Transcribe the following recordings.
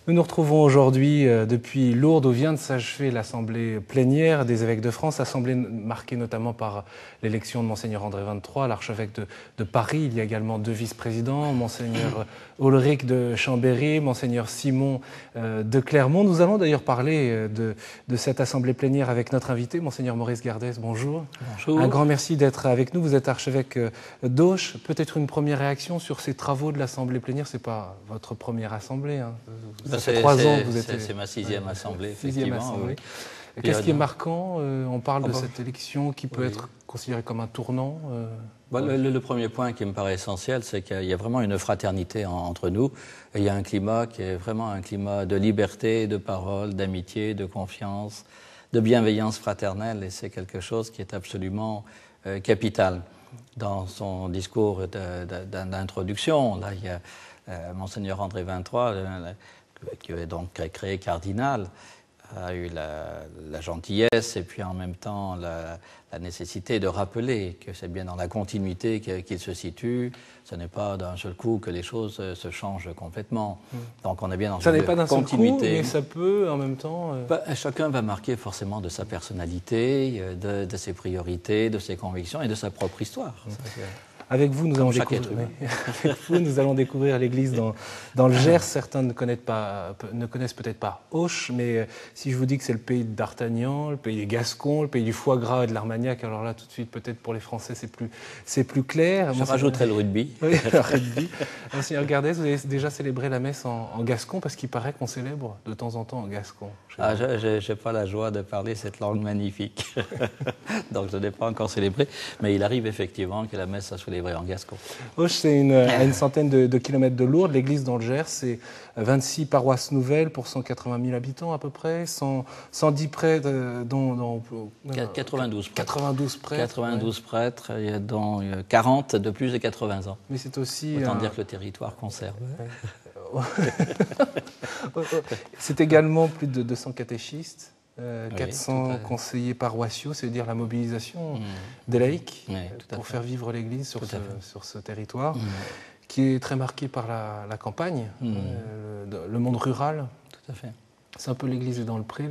Nous nous retrouvons aujourd'hui depuis Lourdes où vient de s'achever l'assemblée plénière des évêques de France, assemblée marquée notamment par l'élection de Monseigneur André XXIII, l'archevêque de Paris. Il y a également deux vice-présidents, Monseigneur Ulrich de Chambéry, Monseigneur Simon de Clermont. Nous allons d'ailleurs parler de cette assemblée plénière avec notre invité, Monseigneur Maurice Gardès. Bonjour. Bonjour. Un grand merci d'être avec nous. Vous êtes archevêque d'Auch. Peut-être une première réaction sur ces travaux de l'assemblée plénière. Ce n'est pas votre première assemblée, hein. Ça fait 3 ans que vous êtes... C'est ma 6e assemblée, effectivement. Assemblée. Oui. Qu'est-ce qui est marquant? On parle de cette élection qui peut être considérée comme un tournant. Le premier point qui me paraît essentiel, c'est qu'il y a vraiment une fraternité entre nous. Et il y a un climat qui est vraiment un climat de liberté, de parole, d'amitié, de confiance, de bienveillance fraternelle. Et c'est quelque chose qui est absolument capital. Dans son discours d'introduction, là, il y a Monseigneur André XXIII, qui est donc créé cardinal, a eu la gentillesse et puis en même temps la nécessité de rappeler que c'est bien dans la continuité qu'il se situe. Ce n'est pas d'un seul coup que les choses se changent complètement. Donc on est bien dans une continuité. Ça n'est pas d'un seul coup, mais ça peut en même temps... Chacun va marquer forcément de sa personnalité, de ses priorités, de ses convictions et de sa propre histoire. Avec vous, nous allons découvrir l'Église dans le Gers. Certains ne connaissent peut-être pas Auch, mais si je vous dis que c'est le pays d'Artagnan, le pays des Gascons, le pays du foie gras et de l'Armagnac, alors là, tout de suite, peut-être pour les Français, c'est plus clair. Je rajouterai le rugby. Oui, le rugby. Monseigneur Gardès, vous avez déjà célébré la messe en gascon, parce qu'il paraît qu'on célèbre de temps en temps en gascon. Je n'ai pas la joie de parler cette langue magnifique. Donc je n'ai pas encore célébré, mais il arrive effectivement que la messe soit célébrée en gascon. Auch, c'est à une centaine de kilomètres de Lourdes. L'église dans le Gers, c'est 26 paroisses nouvelles pour 180 000 habitants à peu près, 110 prêtres, dont 92 prêtres. 92 prêtres. 92 prêtres, dont 40 de plus de 80 ans. Mais c'est aussi... Autant dire que le territoire conserve. C'est également plus de 200 catéchistes. 400 conseillers paroissiaux, c'est-à-dire la mobilisation des laïcs pour faire vivre l'Église sur ce territoire, qui est très marqué par la campagne, le monde rural. Tout à fait. C'est un peu l'Église est dans le pré,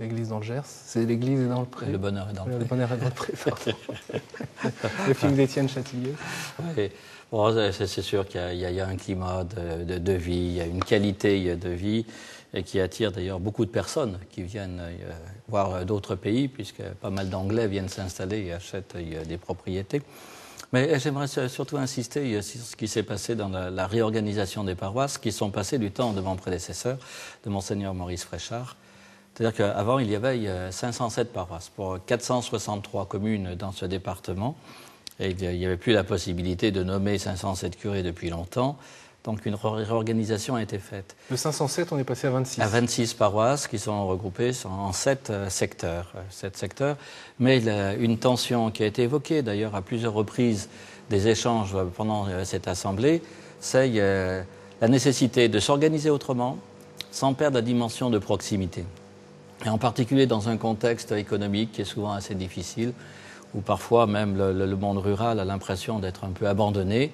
l'Église dans le Gers. C'est l'Église est dans le pré. Le bonheur est dans le pré. Le bonheur est dans le pré, pardon. Le film d'Étienne Châtillier. Oui. Bon, c'est sûr qu'il y a un climat de vie, il y a une qualité de vie et qui attire d'ailleurs beaucoup de personnes qui viennent voir d'autres pays, puisque pas mal d'Anglais viennent s'installer et achètent des propriétés. Mais j'aimerais surtout insister sur ce qui s'est passé dans la réorganisation des paroisses, qui sont passées du temps de mon prédécesseur, de Monseigneur Maurice Fréchard. C'est-à-dire qu'avant, il y avait 507 paroisses pour 463 communes dans ce département. Et il n'y avait plus la possibilité de nommer 507 curés depuis longtemps. Donc une réorganisation a été faite. De 507, on est passé à 26. À 26 paroisses qui sont regroupées en 7 secteurs. Mais il y a une tension qui a été évoquée d'ailleurs à plusieurs reprises des échanges pendant cette assemblée, c'est la nécessité de s'organiser autrement sans perdre la dimension de proximité. Et en particulier dans un contexte économique qui est souvent assez difficile, où parfois même le monde rural a l'impression d'être un peu abandonné.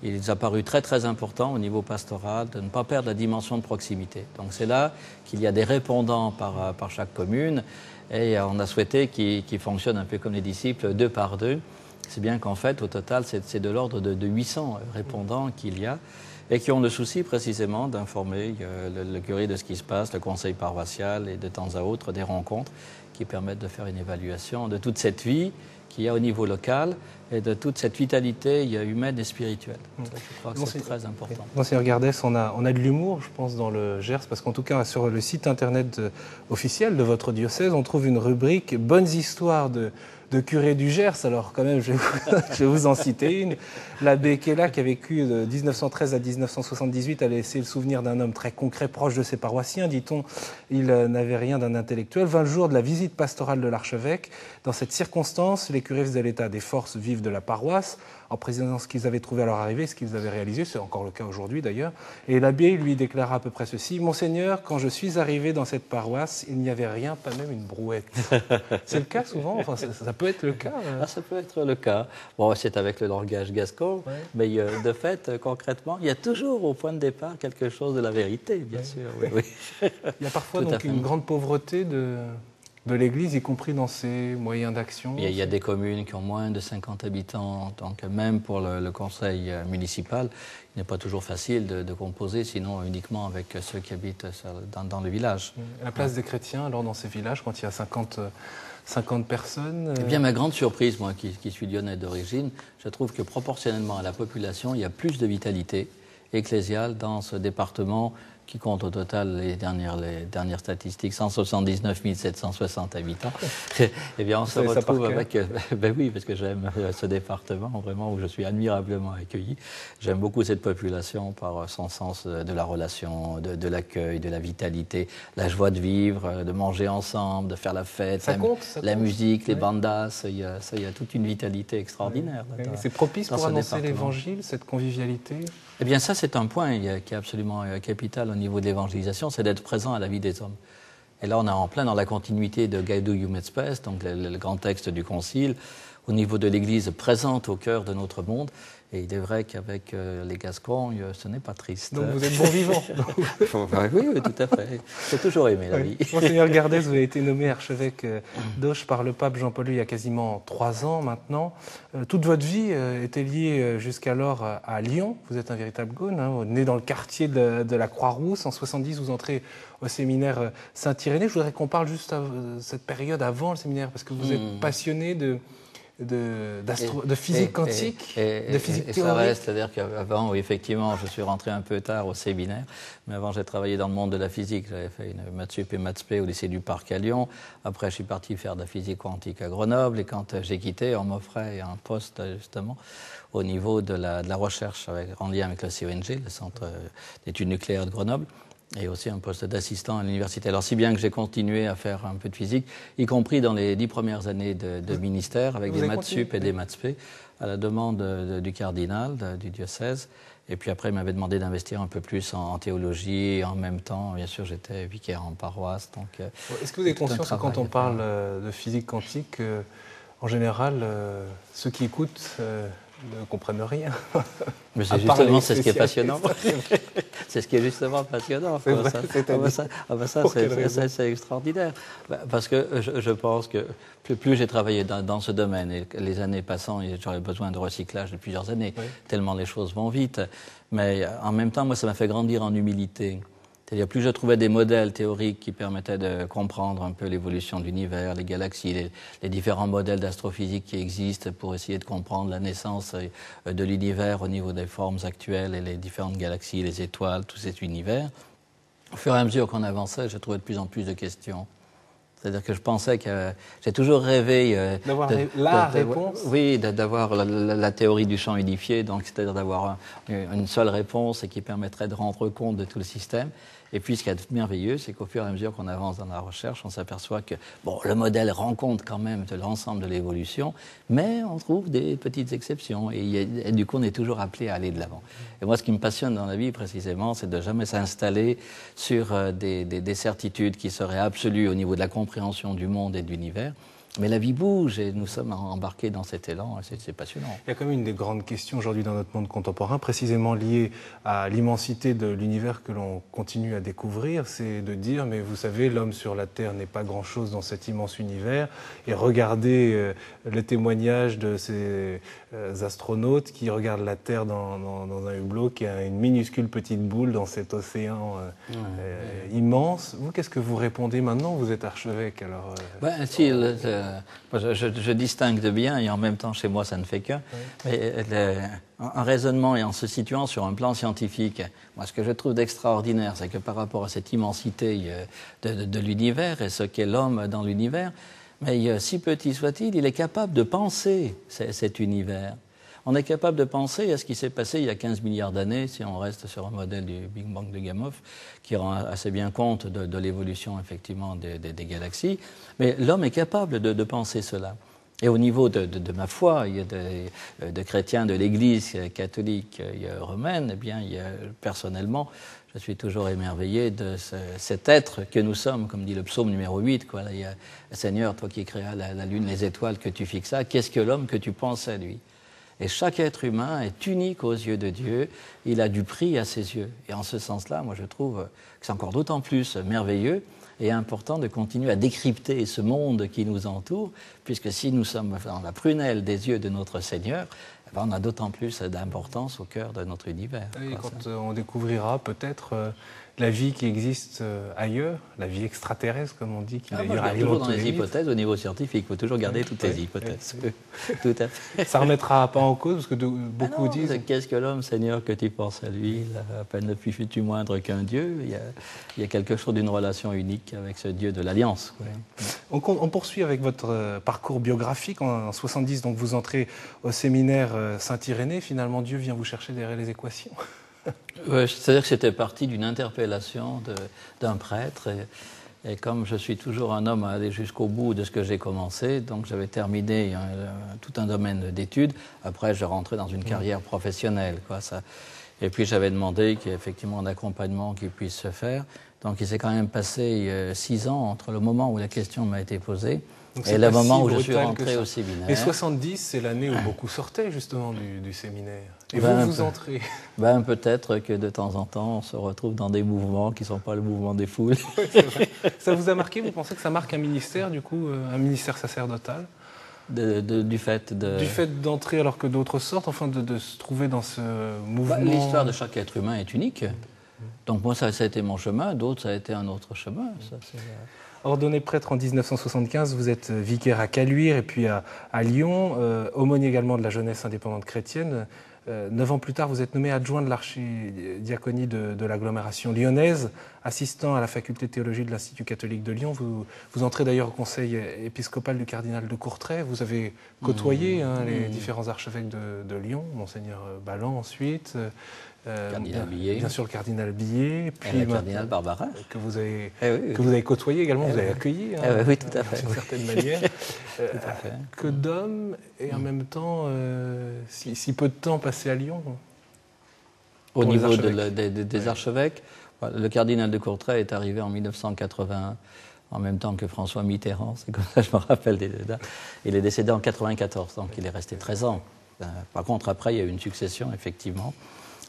Il est apparu très très important au niveau pastoral de ne pas perdre la dimension de proximité. Donc c'est là qu'il y a des répondants par chaque commune et on a souhaité qu'ils fonctionnent un peu comme les disciples, 2 par 2. C'est bien qu'en fait, au total, c'est de l'ordre de 800 répondants qu'il y a et qui ont le souci précisément d'informer le curé de ce qui se passe, le conseil paroissial et de temps à autre des rencontres qui permettent de faire une évaluation de toute cette vie qu'il y a au niveau local et de toute cette vitalité humaine et spirituelle. Je crois que c'est très important. Monseigneur Gardès, on a de l'humour, je pense, dans le Gers, parce qu'en tout cas, sur le site internet officiel de votre diocèse, on trouve une rubrique « Bonnes histoires de curés du Gers ». Alors quand même, je vais vous en citer une. L'abbé Kella, qui a vécu de 1913 à 1978, a laissé le souvenir d'un homme très concret, proche de ses paroissiens, dit-on. Il n'avait rien d'un intellectuel. 20 jours de la visite pastorale de l'archevêque. Dans cette circonstance, les curés faisaient l'état des forces vives de la paroisse, en précisant ce qu'ils avaient trouvé à leur arrivée, ce qu'ils avaient réalisé, c'est encore le cas aujourd'hui d'ailleurs. Et l'abbé lui déclara à peu près ceci: « Monseigneur, quand je suis arrivé dans cette paroisse, il n'y avait rien, pas même une brouette. » C'est le cas souvent, enfin, ça peut être le cas. Ça peut être le cas. Bon, c'est avec le langage gascon, mais de fait, concrètement, il y a toujours au point de départ quelque chose de la vérité, bien sûr. Oui. Il y a parfois donc une grande pauvreté de l'Église, y compris dans ses moyens d'action. Il y a des communes qui ont moins de 50 habitants, donc même pour le conseil municipal, il n'est pas toujours facile de composer, sinon uniquement avec ceux qui habitent dans le village. La place des chrétiens, alors dans ces villages, quand il y a 50 personnes Eh bien, ma grande surprise, moi qui suis lyonnais d'origine, je trouve que proportionnellement à la population, il y a plus de vitalité ecclésiale dans ce département qui compte au total les dernières statistiques, 179 760 habitants. Eh bien, on se retrouve avec... Ben oui, parce que j'aime ce département, vraiment, où je suis admirablement accueilli. J'aime beaucoup cette population par son sens de la relation, de l'accueil, de la vitalité, la joie de vivre, de manger ensemble, de faire la fête, la musique, les bandas. Il y a toute une vitalité extraordinaire. C'est propice pour annoncer l'Évangile, cette convivialité? Eh bien, ça, c'est un point qui est absolument capital au niveau de l'évangélisation, c'est d'être présent à la vie des hommes. Et là, on est en plein dans la continuité de Gaudium et Spes, donc le grand texte du Concile, au niveau de l'Église présente au cœur de notre monde. Et il est vrai qu'avec les Gascons, ce n'est pas triste. Donc vous êtes bon vivant. Oui, tout à fait. J'ai toujours aimé la vie. Monseigneur Gardès, vous avez été nommé archevêque d'Auch par le pape Jean-Paul II il y a quasiment 3 ans maintenant. Toute votre vie était liée jusqu'alors à Lyon. Vous êtes un véritable Gaune, hein, né dans le quartier de la Croix-Rousse. En 70, vous entrez au séminaire Saint-Irénée. Je voudrais qu'on parle juste de cette période avant le séminaire, parce que vous êtes passionné de physique quantique, de physique théorique. C'est-à-dire qu'avant, oui, effectivement, je suis rentré un peu tard au séminaire, mais avant, j'ai travaillé dans le monde de la physique. J'avais fait une maths sup et maths spé au lycée du Parc à Lyon. Après, je suis parti faire de la physique quantique à Grenoble, et quand j'ai quitté, on m'offrait un poste, justement, au niveau de la recherche en lien avec le CENG, le Centre d'études nucléaires de Grenoble, et aussi un poste d'assistant à l'université. Alors, si bien que j'ai continué à faire un peu de physique, y compris dans les 10 premières années de ministère, avec des maths sup et des maths spé, à la demande du cardinal, du diocèse. Et puis après, il m'avait demandé d'investir un peu plus en théologie. Et en même temps, bien sûr, j'étais vicaire en paroisse. Est-ce que vous avez conscience que quand on parle de physique quantique, en général, ceux qui écoutent ne comprennent rien? Mais c'est justement ce qui est passionnant. C'est ce qui est justement passionnant. C'est extraordinaire. Parce que je pense que plus j'ai travaillé dans ce domaine, et les années passant, j'aurais besoin de recyclage de plusieurs années, tellement les choses vont vite. Mais en même temps, moi, ça m'a fait grandir en humilité. C'est-à-dire, plus je trouvais des modèles théoriques qui permettaient de comprendre un peu l'évolution de l'univers, les galaxies, les différents modèles d'astrophysique qui existent pour essayer de comprendre la naissance de l'univers au niveau des formes actuelles et les différentes galaxies, les étoiles, tout cet univers. Au fur et à mesure qu'on avançait, je trouvais de plus en plus de questions. C'est-à-dire que je pensais que j'ai toujours rêvé d'avoir la réponse. Oui, d'avoir la théorie du champ unifié, donc c'est-à-dire d'avoir une seule réponse et qui permettrait de rendre compte de tout le système. Et puis, ce qui est merveilleux, c'est qu'au fur et à mesure qu'on avance dans la recherche, on s'aperçoit que le modèle rend compte quand même de l'ensemble de l'évolution, mais on trouve des petites exceptions. Et du coup, on est toujours appelé à aller de l'avant. Et moi, ce qui me passionne dans la vie, précisément, c'est de jamais s'installer sur des certitudes qui seraient absolues au niveau de la compréhension du monde et de l'univers. Mais la vie bouge et nous sommes embarqués dans cet élan, c'est passionnant. Il y a quand même une des grandes questions aujourd'hui dans notre monde contemporain, précisément liée à l'immensité de l'univers que l'on continue à découvrir, c'est de dire, mais vous savez, l'homme sur la Terre n'est pas grand-chose dans cet immense univers, et regardez le témoignage de ces astronautes qui regardent la Terre dans un hublot, qui a une minuscule petite boule dans cet océan immense. Vous, qu'est-ce que vous répondez maintenant? Vous êtes archevêque, alors... Je distingue de bien et en même temps chez moi ça ne fait qu'un. En raisonnement et en se situant sur un plan scientifique, moi ce que je trouve d'extraordinaire, c'est que par rapport à cette immensité de l'univers et ce qu'est l'homme dans l'univers, mais si petit soit-il, il est capable de penser cet univers. On est capable de penser à ce qui s'est passé il y a 15 milliards d'années, si on reste sur un modèle du Big Bang de Gamow, qui rend assez bien compte de l'évolution effectivement des galaxies. Mais l'homme est capable de penser cela. Et au niveau de ma foi, il y a de chrétiens de l'Église catholique romaine, eh bien, personnellement, je suis toujours émerveillé de cet être que nous sommes, comme dit le psaume numéro 8. Quoi. Là, il y a, Seigneur, toi qui créas la lune, les étoiles, que tu fixas, qu'est-ce que l'homme que tu penses à lui? Et chaque être humain est unique aux yeux de Dieu, il a du prix à ses yeux. Et en ce sens-là, moi je trouve que c'est encore d'autant plus merveilleux et important de continuer à décrypter ce monde qui nous entoure, puisque si nous sommes dans la prunelle des yeux de notre Seigneur, on a d'autant plus d'importance au cœur de notre univers. Et quand on découvrira peut-être la vie qui existe ailleurs, la vie extraterrestre, comme on dit, qui d'ailleurs alimente toujours dans les hypothèses au niveau scientifique. Il faut toujours garder toutes les hypothèses. Tout à fait. Ça ne remettra pas en cause, parce que beaucoup disent... Qu'est-ce que l'homme, Seigneur, que tu penses à lui? À peine ne fus-tu moindre qu'un Dieu. Il y a quelque chose d'une relation unique avec ce Dieu de l'Alliance. On poursuit avec votre parcours biographique. En 70, donc, vous entrez au séminaire Saint-Irénée. Finalement, Dieu vient vous chercher derrière les équations. Ouais, c'est-à-dire que c'était parti d'une interpellation d'un prêtre. Et comme je suis toujours un homme à aller jusqu'au bout de ce que j'ai commencé, donc j'avais terminé tout un domaine d'études. Après, je rentrais dans une carrière professionnelle. Et puis, j'avais demandé qu'il y ait effectivement un accompagnement qui puisse se faire. Donc, il s'est quand même passé 6 ans entre le moment où la question m'a été posée et le moment où je suis rentré au séminaire. Et 70, c'est l'année où beaucoup sortaient justement du séminaire. Et vous entrez. Peut-être que de temps en temps, on se retrouve dans des mouvements qui ne sont pas le mouvement des foules. Ça vous a marqué? Vous pensez que ça marque un ministère, du coup, un ministère sacerdotal? Du fait d'entrer alors que d'autres sortent, enfin de se trouver dans ce mouvement. L'histoire de chaque être humain est unique. Donc moi, ça a été mon chemin, d'autres, ça a été un autre chemin. Ordonné prêtre en 1975, vous êtes vicaire à Caluire et puis à Lyon, aumônier également de la jeunesse indépendante chrétienne. 9 ans plus tard, vous êtes nommé adjoint de l'archidiaconie de l'agglomération lyonnaise, assistant à la faculté de théologie de l'Institut catholique de Lyon. Vous entrez d'ailleurs au conseil épiscopal du cardinal de Courtrai. Vous avez côtoyé les différents archevêques de Lyon, Monseigneur Ballan ensuite, bien sûr le cardinal Billet, puis le cardinal Barbarin, que vous avez côtoyé également, vous avez accueilli oui, tout à fait, d'une certaine manière. Que d'hommes et en même temps si peu de temps passé à Lyon. Au niveau des archevêques, le cardinal de Courtrai est arrivé en 1981, en même temps que François Mitterrand, c'est comme ça je me rappelle des dates. Il est décédé en 1994, donc il est resté 13 ans. Par contre, après, il y a eu une succession, effectivement.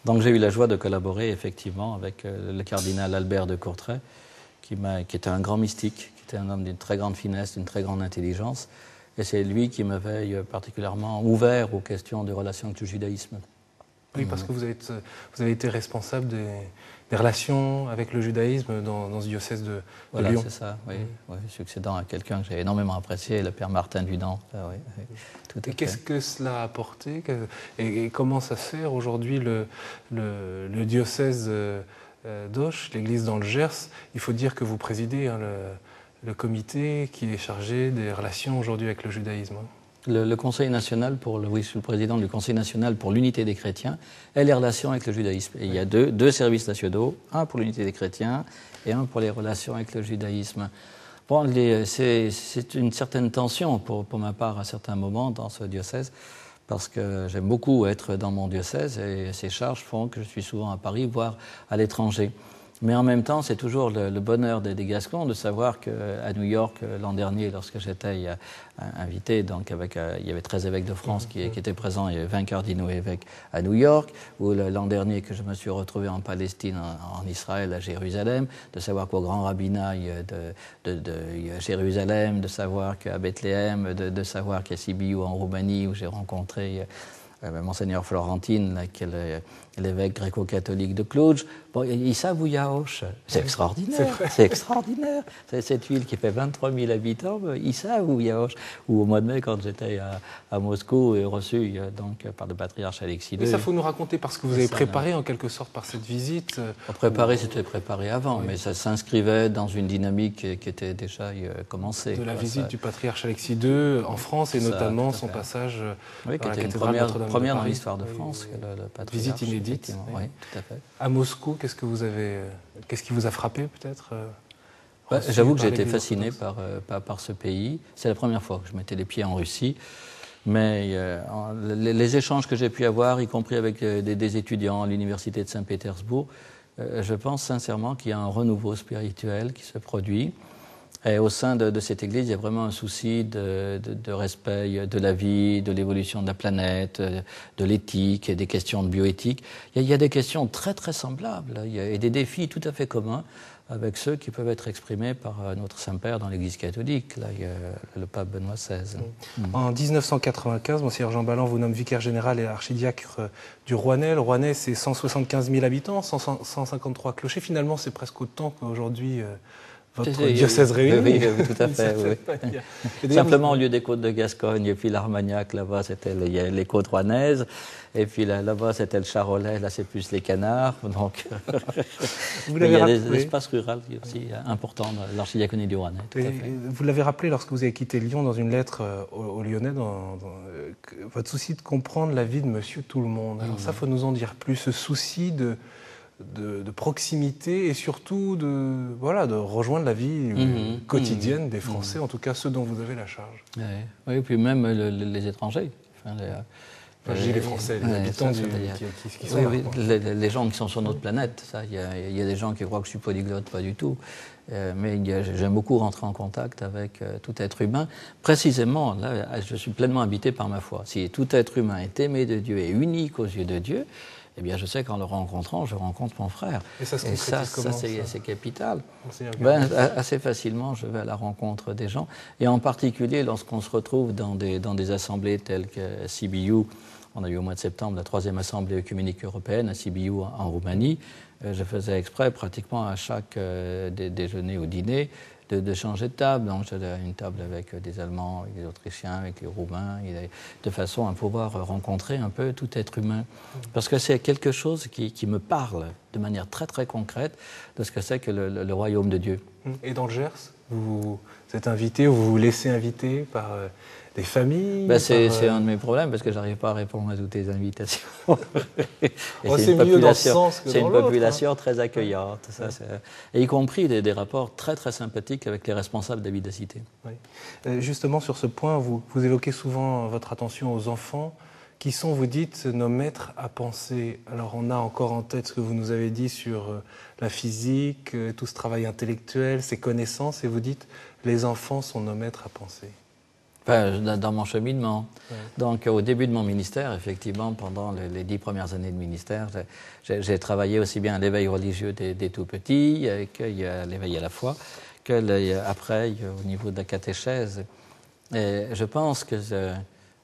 Donc j'ai eu la joie de collaborer, effectivement, avec le cardinal Albert de Courtrai, qui était un grand mystique, qui était un homme d'une très grande finesse, d'une très grande intelligence. Et c'est lui qui m'avait particulièrement ouvert aux questions de relations avec le judaïsme. Oui, parce que vous avez été responsable des relations avec le judaïsme dans ce diocèse de Lyon. Voilà, c'est ça, oui. Succédant à quelqu'un que j'ai énormément apprécié, le père Martin Dudan. Et qu'est-ce que cela a apporté et comment ça sert aujourd'hui le diocèse d'Auch, l'église dans le Gers? Il faut dire que vous présidez le comité qui est chargé des relations aujourd'hui avec le judaïsme. Le Conseil national, je suis le président du Conseil national pour l'unité des chrétiens et les relations avec le judaïsme. Et il y a deux services nationaux, un pour l'unité des chrétiens et un pour les relations avec le judaïsme. Bon, c'est une certaine tension pour ma part à certains moments dans ce diocèse, parce que j'aime beaucoup être dans mon diocèse et ces charges font que je suis souvent à Paris, voire à l'étranger. Mais en même temps, c'est toujours le bonheur des Gascons de savoir qu'à New York, l'an dernier, lorsque j'étais invité, donc il y avait 13 évêques de France qui étaient présents, il y avait 20 cardinaux évêques à New York, ou l'an dernier que je me suis retrouvé en Palestine, en Israël, à Jérusalem, de savoir qu'au grand rabbinat de Jérusalem, de savoir qu'à Bethléem, de savoir qu'à Sibiu en Roumanie, où j'ai rencontré Monseigneur Florentine, qui est l'évêque gréco-catholique de Cluj. Bon, ils savent où il y a Auch. C'est extraordinaire. C'est extraordinaire. C'est cette ville qui fait 23 000 habitants. Ils savent où il y a Auch. Ou au mois de mai, quand j'étais à Moscou et reçu donc, par le patriarche Alexis II. Mais ça, faut nous raconter parce que vous avez préparé en quelque sorte par cette visite. C'était préparé avant, mais ça s'inscrivait dans une dynamique qui était déjà commencée. De la visite du patriarche Alexis II en France et notamment son passage dans la cathédrale Notre-Dame. Première dans l'histoire de France, le patriarche. Visite inédite. Oui, tout à fait. À Moscou, qu'est-ce qui vous a frappé peut-être J'avoue que j'ai été fasciné par ce pays. C'est la première fois que je mettais les pieds en Russie. Mais les échanges que j'ai pu avoir, y compris avec des étudiants à l'université de Saint-Pétersbourg, je pense sincèrement qu'il y a un renouveau spirituel qui se produit. Et au sein de cette Église, il y a vraiment un souci de respect de la vie, de l'évolution de la planète, de l'éthique, des questions de bioéthique. Il y a des questions très très semblables et des défis tout à fait communs avec ceux qui peuvent être exprimés par notre Saint-Père dans l'Église catholique. Là, il y a le pape Benoît XVI. En 1995, Monseigneur Jean Ballan vous nomme vicaire général et archidiacre du Rouennais. Le Rouennais, c'est 175 000 habitants, 153 clochers. Finalement, c'est presque autant qu'aujourd'hui votre diocèse réuni. Oui, tout à fait. Oui. Simplement, au lieu des côtes de Gascogne, et puis l'Armagnac, là-bas, c'était les côtes rouennaises. Et puis là-bas, c'était le Charolais, là, c'est plus les canards. Donc, il y a des espaces ruraux aussi importants dans l'archidiaconie du Rouennais. Vous l'avez rappelé lorsque vous avez quitté Lyon dans une lettre aux Lyonnais, votre souci de comprendre la vie de Monsieur Tout-le-Monde. Alors ça, il faut nous en dire plus, ce souci de proximité et surtout de rejoindre la vie quotidienne des Français, en tout cas ceux dont vous avez la charge. Oui, et puis même les étrangers. Je dis les Français, les habitants qui sont là. Les gens qui sont sur notre planète. Il y a des gens qui croient que je suis polyglotte, pas du tout. Mais j'aime beaucoup rentrer en contact avec tout être humain. Précisément, là, je suis pleinement habité par ma foi. Si tout être humain est aimé de Dieu et unique aux yeux de Dieu, eh bien, je sais qu'en le rencontrant, je rencontre mon frère. Et ça se concrétise comment, c'est capital. Assez facilement, je vais à la rencontre des gens. Et en particulier, lorsqu'on se retrouve dans des assemblées telles que Sibiu, on a eu au mois de septembre la 3e assemblée œcuménique européenne à Sibiu, en Roumanie. Je faisais exprès, pratiquement à chaque déjeuner ou dîner, de changer de table. Donc, j'avais une table avec des Allemands, avec des Autrichiens, avec les Roumains, de façon à pouvoir rencontrer un peu tout être humain. Parce que c'est quelque chose qui me parle de manière très très concrète de ce que c'est que le royaume de Dieu. Et dans le Gers, vous êtes invité ou vous vous laissez inviter par des familles? C'est un de mes problèmes parce que je n'arrive pas à répondre à toutes les invitations. C'est mieux dans ce sens que dans l'autre. C'est une population très accueillante, et y compris des rapports très très sympathiques avec les responsables des villes de cité. Oui. Justement, sur ce point, vous évoquez souvent votre attention aux enfants qui sont, vous dites, nos maîtres à penser. Alors, on a encore en tête ce que vous nous avez dit sur la physique, tout ce travail intellectuel, ces connaissances, et vous dites, les enfants sont nos maîtres à penser. Dans mon cheminement. Ouais. Donc, au début de mon ministère, effectivement, pendant les 10 premières années de ministère, j'ai travaillé aussi bien à l'éveil religieux des tout-petits, que l'éveil à la foi, que après, au niveau de la catéchèse. Et je pense que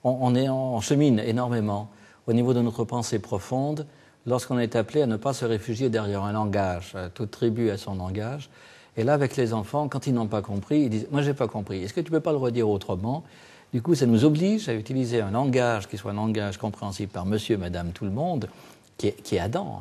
on chemine énormément au niveau de notre pensée profonde lorsqu'on est appelé à ne pas se réfugier derrière un langage. Toute tribu a son langage. Et là, avec les enfants, quand ils n'ont pas compris, ils disent « Moi, je n'ai pas compris. Est-ce que tu ne peux pas le redire autrement ?» Du coup, ça nous oblige à utiliser un langage qui soit un langage compréhensible par monsieur, madame, tout le monde, qui est Adam.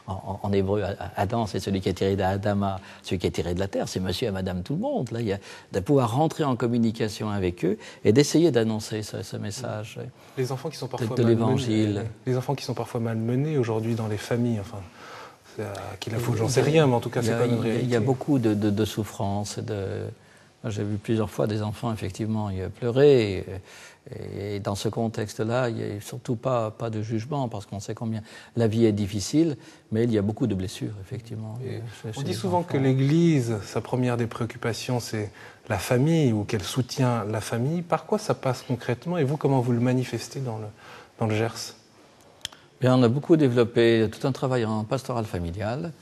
En hébreu, Adam, c'est celui qui est tiré d'Adama, celui qui est tiré de la terre, c'est monsieur et madame, tout le monde. Là, il y a de pouvoir rentrer en communication avec eux et d'essayer d'annoncer ce message les enfants qui sont parfois de l'Évangile. Les enfants qui sont parfois malmenés aujourd'hui dans les familles, enfin... À qui la faute, j'en sais rien, mais en tout cas, c'est pas une réalité. Il y a beaucoup de souffrance. J'ai vu plusieurs fois des enfants, effectivement, pleurer. Et dans ce contexte-là, il n'y a surtout pas de jugement, parce qu'on sait combien la vie est difficile, mais il y a beaucoup de blessures, effectivement. On dit souvent que l'Église, sa première des préoccupations, c'est la famille, ou qu'elle soutient la famille. Par quoi ça passe concrètement? Et vous, comment vous le manifestez dans le Gers? Bien, on a beaucoup développé tout un travail en pastoral familial,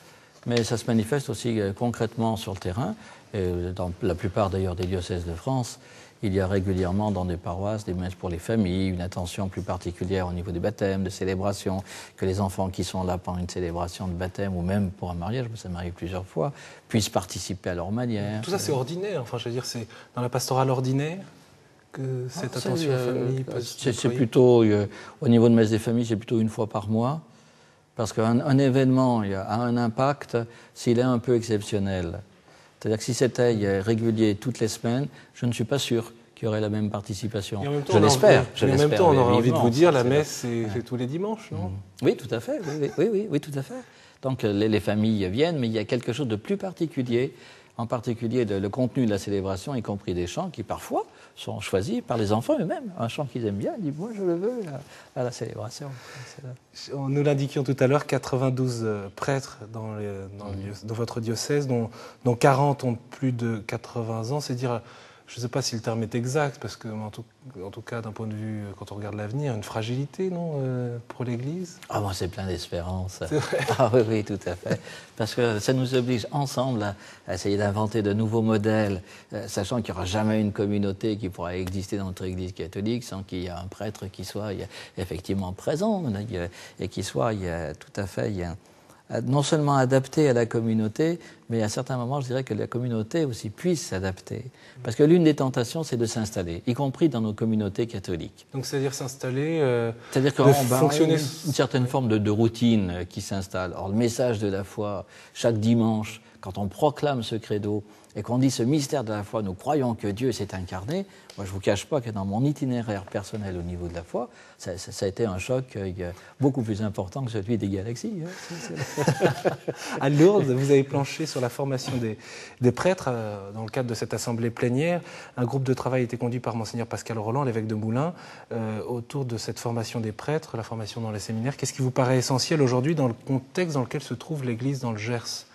mais ça se manifeste aussi concrètement sur le terrain. Et dans la plupart d'ailleurs des diocèses de France, il y a régulièrement dans des paroisses des messes pour les familles, une attention plus particulière au niveau des baptêmes, de célébrations, que les enfants qui sont là pendant une célébration de baptême ou même pour un mariage, ça m'arrive plusieurs fois, puissent participer à leur manière. Tout ça c'est ordinaire, enfin je veux dire c'est dans la pastorale ordinaire que cette attention aux familles peut se c'est plutôt, au niveau de messe des familles, c'est plutôt une fois par mois, parce qu'un événement a un impact s'il est un peu exceptionnel. C'est-à-dire que si c'était régulier toutes les semaines, je ne suis pas sûr qu'il y aurait la même participation. Je l'espère. Mais en même temps, on aurait envie de vous dire, la messe, c'est tous les dimanches, non? Oui, tout à fait. Oui, tout à fait. Donc les familles viennent, mais il y a quelque chose de plus particulier en particulier le contenu de la célébration, y compris des chants qui parfois sont choisis par les enfants eux-mêmes. Un chant qu'ils aiment bien, ils disent « moi je le veux à la célébration ». Nous l'indiquions tout à l'heure, 92 prêtres dans votre diocèse, dont 40 ont plus de 80 ans. C'est dire, je ne sais pas si le terme est exact, parce que en tout cas, d'un point de vue, quand on regarde l'avenir, une fragilité, non, pour l'Église? Ah, moi, c'est plein d'espérance. Ah oui, oui, tout à fait. Parce que ça nous oblige ensemble à essayer d'inventer de nouveaux modèles, sachant qu'il n'y aura jamais une communauté qui pourra exister dans notre Église catholique sans qu'il y ait un prêtre qui soit effectivement présent et qui soit tout à fait non seulement adapté à la communauté, mais à certains moments, je dirais que la communauté aussi puisse s'adapter. Parce que l'une des tentations, c'est de s'installer, y compris dans nos communautés catholiques. Donc, c'est-à-dire s'installer, c'est-à-dire qu'on fonctionner une certaine forme de routine qui s'installe. Or, le message de la foi, chaque dimanche, quand on proclame ce credo et qu'on dit ce mystère de la foi, nous croyons que Dieu s'est incarné, moi je ne vous cache pas que dans mon itinéraire personnel au niveau de la foi, ça a été un choc beaucoup plus important que celui des galaxies. À Lourdes, vous avez planché sur la formation des prêtres dans le cadre de cette assemblée plénière. Un groupe de travail a été conduit par Monseigneur Pascal Roland, l'évêque de Moulins, autour de cette formation des prêtres, la formation dans les séminaires. Qu'est-ce qui vous paraît essentiel aujourd'hui dans le contexte dans lequel se trouve l'Église dans le Gers ?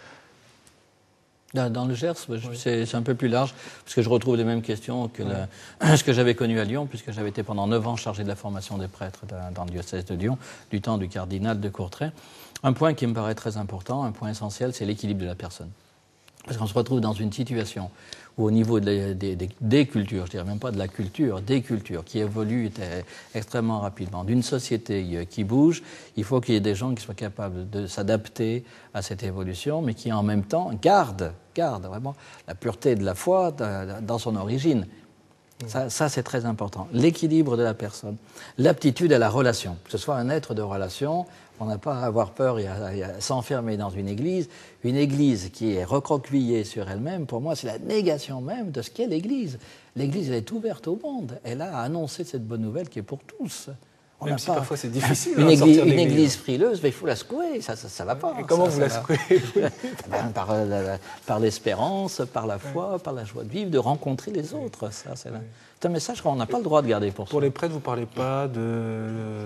Dans le Gers, c'est un peu plus large, parce que je retrouve les mêmes questions que ce que j'avais connu à Lyon, puisque j'avais été pendant 9 ans chargé de la formation des prêtres dans le diocèse de Lyon, du temps du cardinal de Courtrai. Un point qui me paraît très important, un point essentiel, c'est l'équilibre de la personne. Parce qu'on se retrouve dans une situation où au niveau des cultures, je dirais même pas de la culture, des cultures qui évoluent extrêmement rapidement, d'une société qui bouge, il faut qu'il y ait des gens qui soient capables de s'adapter à cette évolution, mais qui en même temps gardent vraiment la pureté de la foi dans son origine. Ça c'est très important. L'équilibre de la personne, l'aptitude à la relation, que ce soit un être de relation. On n'a pas à avoir peur et à s'enfermer dans une église. Une église qui est recroquevillée sur elle-même, pour moi, c'est la négation même de ce qu'est l'église. L'église, elle est ouverte au monde. Elle a annoncé cette bonne nouvelle qui est pour tous. Même si parfois c'est difficile. Une église frileuse, il faut la secouer, ça ne va pas. Et comment vous la secouez? Par l'espérance, par la foi, par la joie de vivre, de rencontrer les autres. C'est un message qu'on n'a pas le droit de garder pour soi. Pour les prêtres, vous ne parlez pas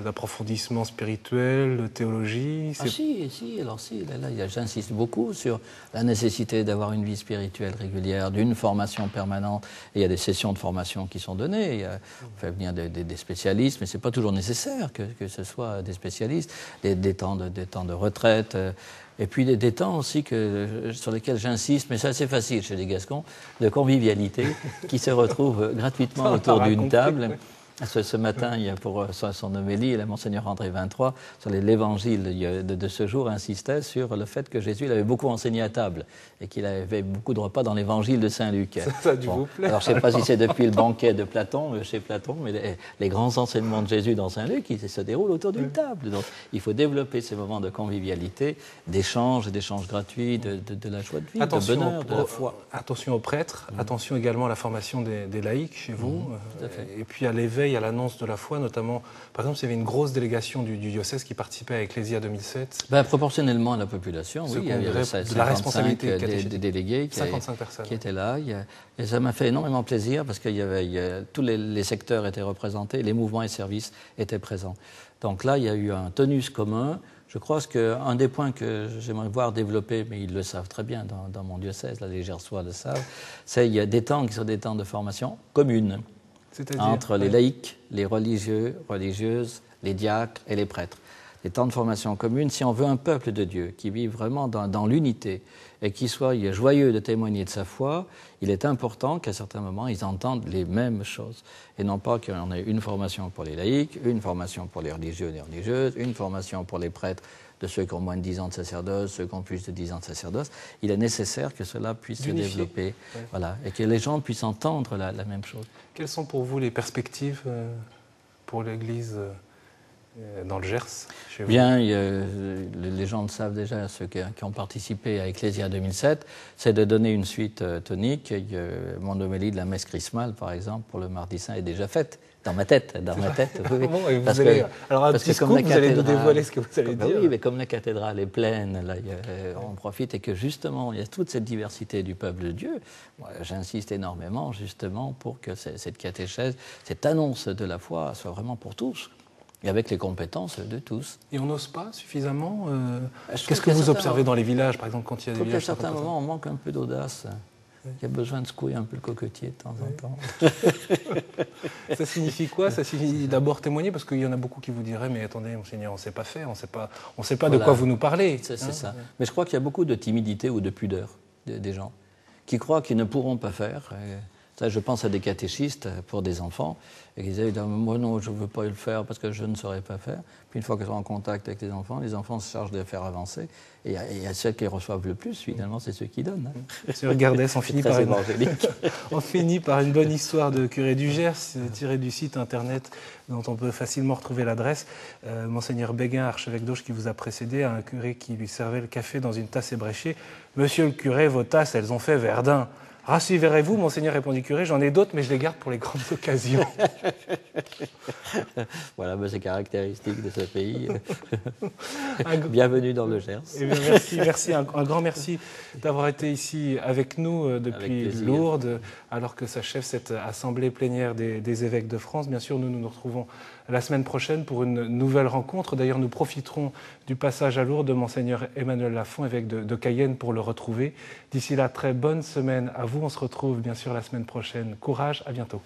d'approfondissement spirituel, de théologie? Ah si, là, j'insiste beaucoup sur la nécessité d'avoir une vie spirituelle régulière, d'une formation permanente. Et il y a des sessions de formation qui sont données. On fait venir des spécialistes, mais ce n'est pas toujours nécessaire que ce soit des spécialistes. Des temps de retraite. Et puis des temps aussi sur lesquels j'insiste, mais c'est assez facile chez les Gascons, de convivialité, qui se retrouvent gratuitement autour d'une table. Ce matin, il y a pour son homélie, le Monseigneur André 23, sur l'évangile de ce jour, insistait sur le fait que Jésus l'avait beaucoup enseigné à table et qu'il avait beaucoup de repas dans l'évangile de Saint-Luc. Ça a dû vous plaire. Alors, je ne sais pas si c'est depuis le banquet de Platon, chez Platon, mais les grands enseignements de Jésus dans Saint-Luc, ils se déroulent autour d'une table. Donc, il faut développer ces moments de convivialité, d'échange gratuits, de la joie de vivre, de bonheur, de la foi. Attention aux prêtres, attention également à la formation des laïcs chez vous, tout à fait. Et puis à l'éveil, à l'annonce de la foi, notamment, par exemple, il y avait une grosse délégation du diocèse qui participait à Ecclésia 2007. Proportionnellement à la population, oui, il y avait de la responsabilité des délégués 55 personnes, qui étaient là. Et ça m'a fait énormément plaisir parce que tous les secteurs étaient représentés, les mouvements et services étaient présents. Donc là, il y a eu un tonus commun. Je crois qu'un des points que j'aimerais voir développer, mais ils le savent très bien dans mon diocèse, là, les Gersois le savent, c'est qu'il y a des temps qui sont des temps de formation commune. Entre les laïcs, les religieux, religieuses, les diacres et les prêtres. Des temps de formation commune, si on veut un peuple de Dieu qui vive vraiment dans l'unité et qui soit joyeux de témoigner de sa foi, il est important qu'à certains moments, ils entendent les mêmes choses. Et non pas qu'on ait une formation pour les laïcs, une formation pour les religieux et les religieuses, une formation pour les prêtres, de ceux qui ont moins de 10 ans de sacerdoce, ceux qui ont plus de 10 ans de sacerdoce. Il est nécessaire que cela puisse se développer, voilà, et que les gens puissent entendre la même chose. Quelles sont pour vous les perspectives pour l'Église dans le Gers, chez vous? Bien, les gens le savent déjà, ceux qui ont participé à Ecclésia 2007, c'est de donner une suite tonique. Mon homélie de la messe chrismale, par exemple, pour le Mardi Saint, est déjà faite. Dans ma tête, oui. Bon, et vous allez, alors un petit scoop, vous allez nous dévoiler ce que vous allez dire. Oui, mais comme la cathédrale est pleine, là, on profite et que justement, il y a toute cette diversité du peuple de Dieu. Moi, j'insiste énormément justement pour que cette catéchèse, cette annonce de la foi soit vraiment pour tous. Et avec les compétences de tous. Et on n'ose pas suffisamment Qu'est-ce que vous observez dans les villages, par exemple, quand il y a des villages? À certains moments, on manque un peu d'audace. Il y a besoin de secouer un peu le cocotier de temps en temps. Ça signifie quoi? Ça signifie d'abord témoigner, parce qu'il y en a beaucoup qui vous diraient, mais attendez, Monseigneur, on ne sait pas faire, on ne sait pas de quoi vous nous parlez. C'est ça. Mais je crois qu'il y a beaucoup de timidité ou de pudeur des gens qui croient qu'ils ne pourront pas faire. Ça, je pense à des catéchistes pour des enfants, et qui disaient, moi non, je ne veux pas le faire parce que je ne saurais pas faire. Puis une fois qu'ils sont en contact avec les enfants se chargent de les faire avancer. Et il y a ceux qui reçoivent le plus, finalement, c'est ceux qui donnent. Monsieur Gardès, on finit par une bonne histoire de curé du Gers, tirée du site internet dont on peut facilement retrouver l'adresse. Monseigneur Béguin, archevêque d'Auch, qui vous a précédé, un curé qui lui servait le café dans une tasse ébréchée. Monsieur le curé, vos tasses, elles ont fait Verdun. Rassurez-vous, Monseigneur, répondit le curé, j'en ai d'autres, mais je les garde pour les grandes occasions. Voilà, c'est caractéristique de ce pays. Bienvenue dans le Gers. Eh bien, merci, un grand merci d'avoir été ici avec nous depuis Lourdes, alors que s'achève cette assemblée plénière des évêques de France. Bien sûr, nous nous retrouvons la semaine prochaine pour une nouvelle rencontre. D'ailleurs, nous profiterons du passage à Lourdes de Monseigneur Emmanuel Lafont, évêque de Cayenne, pour le retrouver. D'ici là, très bonne semaine à vous. On se retrouve bien sûr la semaine prochaine. Courage, à bientôt.